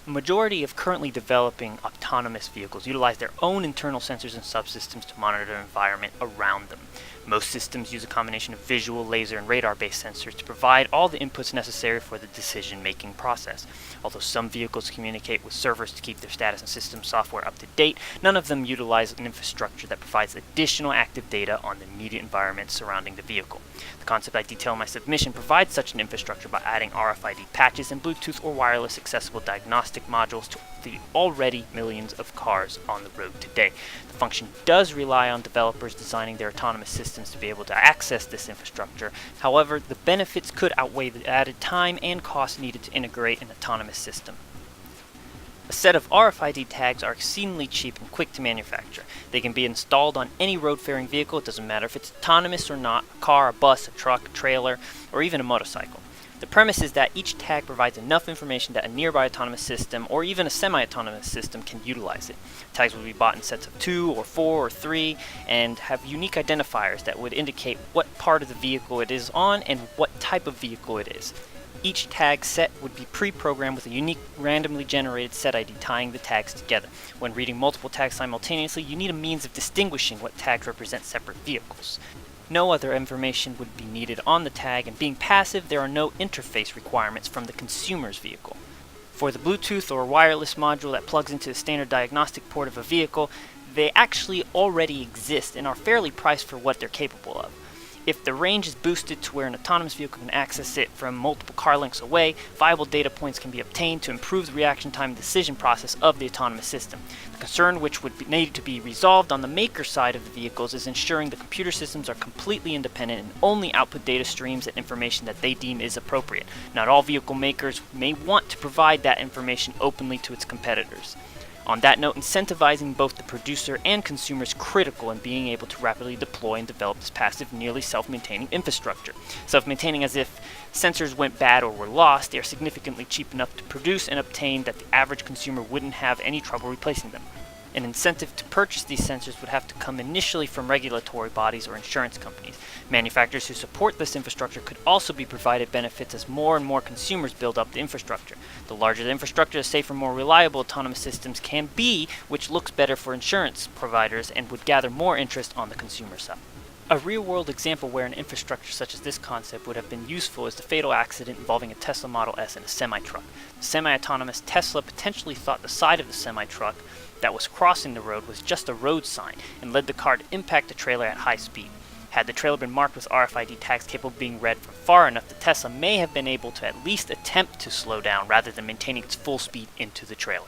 A majority of currently developing autonomous vehicles utilize their own internal sensors and subsystems to monitor the environment around them. Most systems use a combination of visual, laser, and radar-based sensors to provide all the inputs necessary for the decision-making process. Although some vehicles communicate with servers to keep their status and system software up to date, none of them utilize an infrastructure that provides additional active data on the immediate environment surrounding the vehicle. The concept I detail in my submission provides such an infrastructure by adding RFID patches and Bluetooth or wireless accessible diagnostic modules to the already millions of cars on the road today. The function does rely on developers designing their autonomous systems to be able to access this infrastructure. However, the benefits could outweigh the added time and cost needed to integrate an autonomous system. A set of RFID tags are exceedingly cheap and quick to manufacture. They can be installed on any road-faring vehicle. It doesn't matter if it's autonomous or not, a car, a bus, a truck, a trailer, or even a motorcycle. The premise is that each tag provides enough information that a nearby autonomous system or even a semi-autonomous system can utilize it. Tags will be bought in sets of 2 or 4 or 3 and have unique identifiers that would indicate what part of the vehicle it is on and what type of vehicle it is. Each tag set would be pre-programmed with a unique randomly generated set ID tying the tags together. When reading multiple tags simultaneously, you need a means of distinguishing what tags represent separate vehicles. No other information would be needed on the tag, and being passive, there are no interface requirements from the consumer's vehicle. For the Bluetooth or wireless module that plugs into the standard diagnostic port of a vehicle, they actually already exist and are fairly priced for what they're capable of. If the range is boosted to where an autonomous vehicle can access it from multiple car lengths away, viable data points can be obtained to improve the reaction time and decision process of the autonomous system. The concern which would need to be resolved on the maker side of the vehicles is ensuring the computer systems are completely independent and only output data streams and information that they deem is appropriate. Not all vehicle makers may want to provide that information openly to its competitors. On that note, incentivizing both the producer and consumer is critical in being able to rapidly deploy and develop this passive, nearly self-maintaining infrastructure. Self-maintaining as if sensors went bad or were lost, they are significantly cheap enough to produce and obtain that the average consumer wouldn't have any trouble replacing them. An incentive to purchase these sensors would have to come initially from regulatory bodies or insurance companies. Manufacturers who support this infrastructure could also be provided benefits as more and more consumers build up the infrastructure. The larger the infrastructure, the safer, more reliable autonomous systems can be, which looks better for insurance providers and would gather more interest on the consumer side. A real-world example where an infrastructure such as this concept would have been useful is the fatal accident involving a Tesla Model S and a semi-truck. The semi-autonomous Tesla potentially thought the side of the semi-truck that was crossing the road was just a road sign and led the car to impact the trailer at high speed. Had the trailer been marked with RFID tags capable of being read from far enough, the Tesla may have been able to at least attempt to slow down rather than maintaining its full speed into the trailer.